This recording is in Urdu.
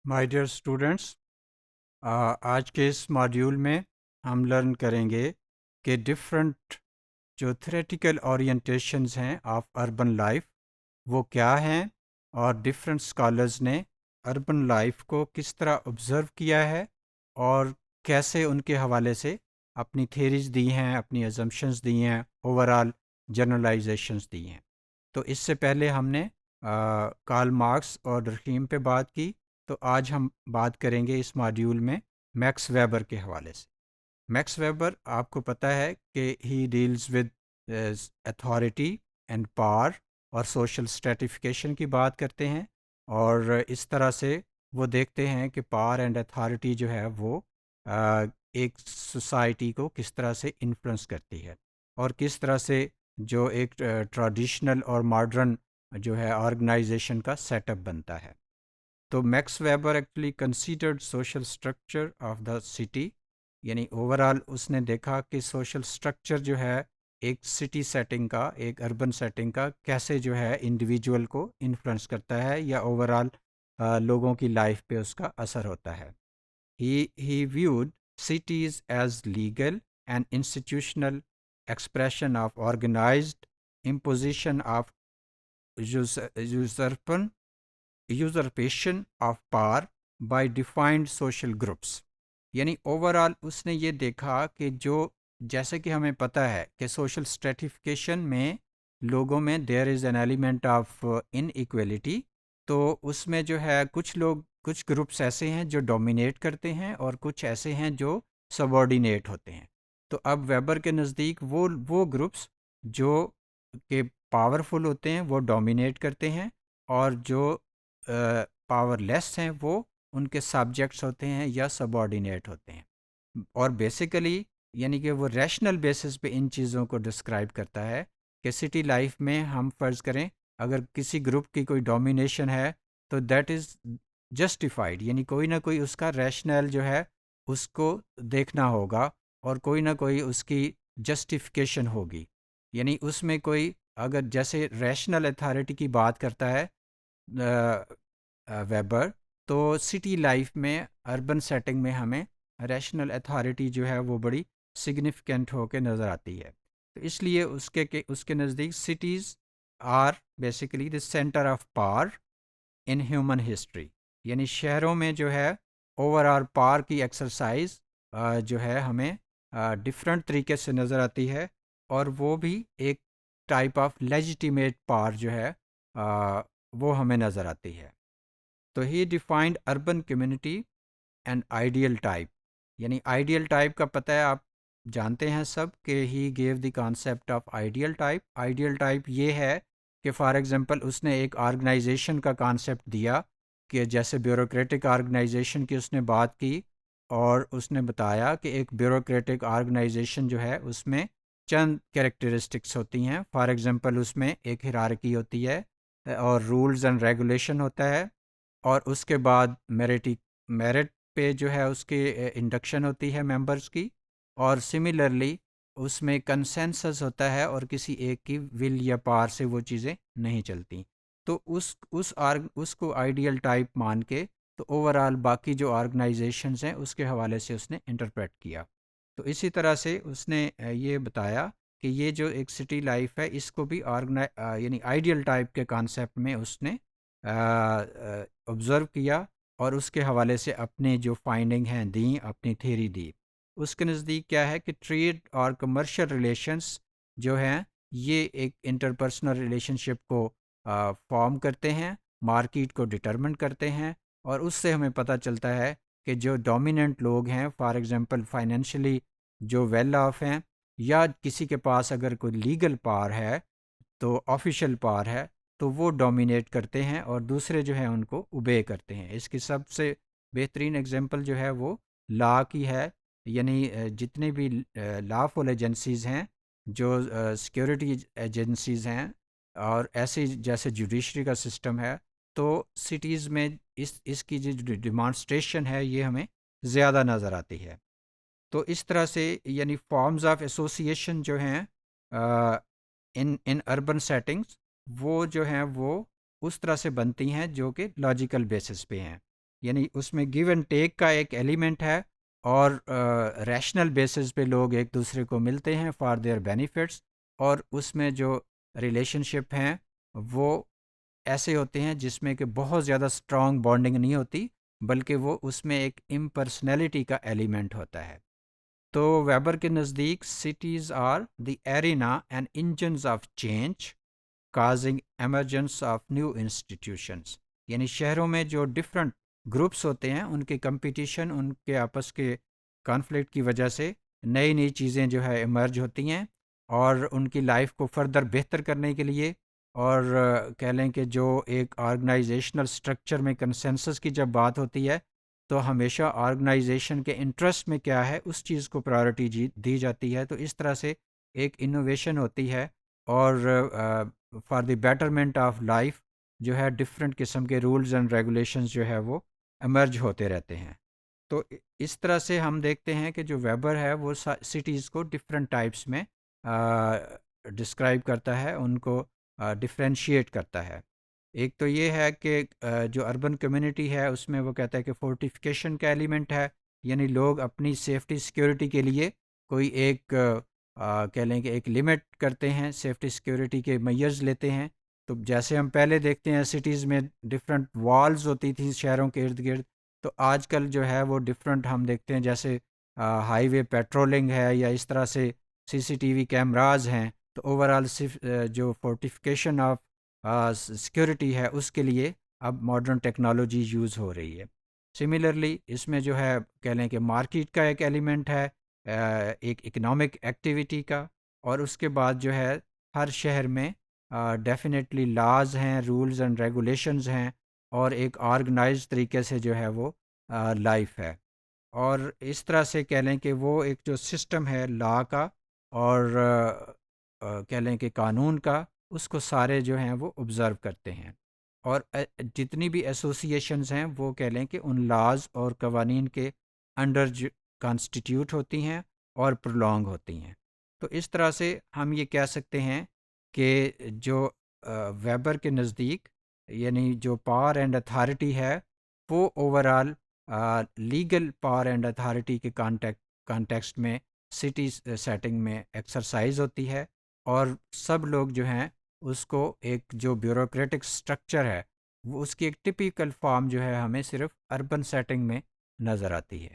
مائی ڈیئر اسٹوڈنٹس، آج کے اس ماڈیول میں ہم لرن کریں گے کہ ڈفرینٹ جو تھریٹیکل اورینٹیشنز ہیں آف اربن لائف وہ کیا ہیں، اور ڈفرینٹ اسکالرز نے اربن لائف کو کس طرح آبزرو کیا ہے اور کیسے ان کے حوالے سے اپنی تھیریز دی ہیں، اپنی ازمپشنز دی ہیں، اوور آل جنرلائزیشنز دی ہیں۔ تو اس سے پہلے ہم نے کارل مارکس اور رحیم پہ بات کی، تو آج ہم بات کریں گے اس ماڈیول میں میکس ویبر کے حوالے سے۔ میکس ویبر آپ کو پتہ ہے کہ he deals with authority and power اور سوشل اسٹریٹیفیکیشن کی بات کرتے ہیں، اور اس طرح سے وہ دیکھتے ہیں کہ پاور اینڈ اتھارٹی جو ہے وہ ایک سوسائٹی کو کس طرح سے انفلوئنس کرتی ہے، اور کس طرح سے جو ایک ٹریڈیشنل اور ماڈرن جو ہے آرگنائزیشن کا سیٹ اپ بنتا ہے۔ تو Max Weber actually considered social structure of the city, یعنی اوور آل اس نے دیکھا کہ سوشل اسٹرکچر جو ہے ایک سٹی سیٹنگ کا، ایک اربن سیٹنگ کا کیسے جو ہے انڈیویجول کو انفلوئنس کرتا ہے، یا اوور آل لوگوں کی لائف پہ اس کا اثر ہوتا ہے۔ He viewed cities as legal and institutional expression of organized imposition of usurpation of power by defined social groups۔ یعنی اوور آل اس نے یہ دیکھا کہ جو جیسے کہ ہمیں پتہ ہے کہ سوشل اسٹریٹیفیکیشن میں لوگوں میں there is an element of inequality, تو اس میں جو ہے کچھ گروپس ایسے ہیں جو ڈومینیٹ کرتے ہیں اور کچھ ایسے ہیں جو سبارڈینیٹ ہوتے ہیں۔ تو اب ویبر کے نزدیک وہ گروپس جو کہ پاورفل ہوتے ہیں وہ ڈومینیٹ کرتے ہیں، اور جو پاور لیس ہیں وہ ان کے سبجیکٹس ہوتے ہیں یا سبارڈینیٹ ہوتے ہیں۔ اور بیسیکلی یعنی کہ وہ ریشنل بیسس پہ ان چیزوں کو ڈسکرائب کرتا ہے کہ سٹی لائف میں ہم فرض کریں اگر کسی گروپ کی کوئی ڈومینیشن ہے تو دیٹ از جسٹیفائڈ، یعنی کوئی نہ کوئی اس کا ریشنل جو ہے اس کو دیکھنا ہوگا، اور کوئی نہ کوئی اس کی جسٹیفیکیشن ہوگی۔ یعنی اس میں کوئی اگر جیسے ریشنل اتھارٹی کی بات کرتا ہے ویبر، تو سٹی لائف میں اربن سیٹنگ میں ہمیں ریشنل اتھارٹی جو ہے وہ بڑی سگنیفیکنٹ ہو کے نظر آتی ہے۔ تو اس لیے اس کے نزدیک cities are basically the centre of power in human history, یعنی شہروں میں جو ہے اوور آل پاور کی ایکسرسائز جو ہے ہمیں ڈفرینٹ طریقے سے نظر آتی ہے، اور وہ بھی ایک ٹائپ آف لیجیٹیمیٹ پاور جو ہے وہ ہمیں نظر آتی ہے۔ تو he defined urban community and ideal type, یعنی آئیڈیل ٹائپ کا پتہ ہے آپ جانتے ہیں سب کہ he gave the concept of ideal type. Ideal type یہ ہے کہ فار ایگزامپل اس نے ایک آرگنائزیشن کا کانسیپٹ دیا کہ جیسے بیوروکریٹک آرگنائزیشن کی اس نے بات کی، اور اس نے بتایا کہ ایک بیوروکریٹک آرگنائزیشن جو ہے اس میں چند کریکٹرسٹکس ہوتی ہیں۔ فار ایگزامپل اس میں ایک ہیرارکی ہوتی ہے، اور رولز اینڈ ریگولیشن ہوتا ہے، اور اس کے بعد میرٹ پہ جو ہے اس کی انڈکشن ہوتی ہے ممبرس کی، اور سملرلی اس میں کنسنسس ہوتا ہے، اور کسی ایک کی ول یا پار سے وہ چیزیں نہیں چلتی۔ تو اس کو آئیڈیل ٹائپ مان کے تو اوور آل باقی جو آرگنائزیشنز ہیں اس کے حوالے سے اس نے انٹرپریٹ کیا۔ تو اسی طرح سے اس نے یہ بتایا کہ یہ جو ایک سٹی لائف ہے اس کو بھی یعنی آئیڈیل ٹائپ کے کانسیپٹ میں اس نے آبزرو کیا، اور اس کے حوالے سے اپنے جو فائنڈنگ ہیں دیں، اپنی تھیری دی۔ اس کے نزدیک کیا ہے کہ ٹریڈ اور کمرشل ریلیشنز جو ہیں یہ ایک انٹرپرسنل ریلیشن شپ کو فارم کرتے ہیں، مارکیٹ کو ڈٹرمن کرتے ہیں، اور اس سے ہمیں پتہ چلتا ہے کہ جو ڈومیننٹ لوگ ہیں فار ایگزامپل فائنینشلی جو ویل آف ہیں، یا کسی کے پاس اگر کوئی لیگل پاور ہے تو آفیشیل پاور ہے، تو وہ ڈومینیٹ کرتے ہیں اور دوسرے جو ہیں ان کو اوبے کرتے ہیں۔ اس کی سب سے بہترین ایگزامپل جو ہے وہ لا کی ہے، یعنی جتنے بھی لا فل ایجنسیز ہیں، جو سیکیورٹی ایجنسیز ہیں، اور ایسے جیسے جوڈیشری کا سسٹم ہے، تو سٹیز میں اس کی جو ڈیمانسٹریشن ہے یہ ہمیں زیادہ نظر آتی ہے۔ تو اس طرح سے یعنی فارمز آف ایسوسیشن جو ہیں ان اربن سیٹنگز وہ جو ہیں وہ اس طرح سے بنتی ہیں جو کہ لاجیکل بیسس پہ ہیں۔ یعنی اس میں گیو اینڈ ٹیک کا ایک ایلیمنٹ ہے، اور ریشنل بیسس پہ لوگ ایک دوسرے کو ملتے ہیں فار دیئر بینیفٹس، اور اس میں جو ریلیشن شپ ہیں وہ ایسے ہوتے ہیں جس میں کہ بہت زیادہ اسٹرانگ بانڈنگ نہیں ہوتی، بلکہ وہ اس میں ایک امپرسنالٹی کا ایلیمنٹ ہوتا ہے۔ تو ویبر کے نزدیک cities are the arena and engines of change causing emergence of new institutions, یعنی شہروں میں جو ڈفرینٹ گروپس ہوتے ہیں ان کے کمپٹیشن، ان کے آپس کے کانفلکٹ کی وجہ سے نئی نئی چیزیں جو ہے ایمرج ہوتی ہیں، اور ان کی لائف کو فردر بہتر کرنے کے لیے، اور کہہ لیں کہ جو ایک آرگنائزیشنل سٹرکچر میں کنسنسس کی جب بات ہوتی ہے تو ہمیشہ آرگنائزیشن کے انٹرسٹ میں کیا ہے اس چیز کو پرائورٹی دی جاتی ہے، تو اس طرح سے ایک انوویشن ہوتی ہے، اور for the betterment of life جو ہے ڈفرینٹ قسم کے رولز اینڈ ریگولیشنز جو ہے وہ ایمرج ہوتے رہتے ہیں۔ تو اس طرح سے ہم دیکھتے ہیں کہ جو ویبر ہے وہ سٹیز کو ڈفرینٹ ٹائپس میں ڈسکرائب کرتا ہے، ان کو ڈفرینشیٹ کرتا ہے۔ ایک تو یہ ہے کہ جو اربن کمیونٹی ہے اس میں وہ کہتا ہے کہ فورٹیفیکیشن کا ایلیمنٹ ہے، یعنی لوگ اپنی سیفٹی سیکیورٹی کے لیے کوئی ایک کہہ لیں کہ ایک لمٹ کرتے ہیں، سیفٹی سیکیورٹی کے میئرز لیتے ہیں۔ تو جیسے ہم پہلے دیکھتے ہیں سٹیز میں ڈفرینٹ والز ہوتی تھیں شہروں کے ارد گرد، تو آج کل جو ہے وہ ڈفرینٹ ہم دیکھتے ہیں، جیسے ہائی وے پیٹرولنگ ہے یا اس طرح سے CCTV کیمراز ہیں، تو اوورآل جو فورٹیفیکیشن آف سیکیورٹی ہے اس کے لیے اب ماڈرن ٹیکنالوجی یوز ہو رہی ہے۔ سملرلی اس میں جو ہے کہہ لیں کہ مارکیٹ کا ایک ایلیمنٹ ہے، ایک اکنامک ایکٹیویٹی کا، اور اس کے بعد جو ہے ہر شہر میں ڈیفینیٹلی لاز ہیں، رولز اینڈ ریگولیشنز ہیں، اور ایک آرگنائز طریقے سے جو ہے وہ لائف ہے، اور اس طرح سے کہہ لیں کہ وہ ایک جو سسٹم ہے لا کا اور کہہ لیں کہ قانون کا، اس کو سارے جو ہیں وہ آبزرو کرتے ہیں، اور جتنی بھی ایسوسیشنز ہیں وہ کہہ لیں کہ ان لاز اور قوانین کے انڈر کانسٹیٹیوٹ ہوتی ہیں اور پرولونگ ہوتی ہیں۔ تو اس طرح سے ہم یہ کہہ سکتے ہیں کہ جو ویبر کے نزدیک یعنی جو پاور اینڈ اتھارٹی ہے وہ overall legal power and authority کے کانٹیکسٹ میں سٹی سیٹنگ میں ایکسرسائز ہوتی ہے، اور سب لوگ جو ہیں اس کو ایک جو بیوروکریٹک سٹرکچر ہے وہ اس کی ایک ٹپیکل فارم جو ہے ہمیں صرف اربن سیٹنگ میں نظر آتی ہے۔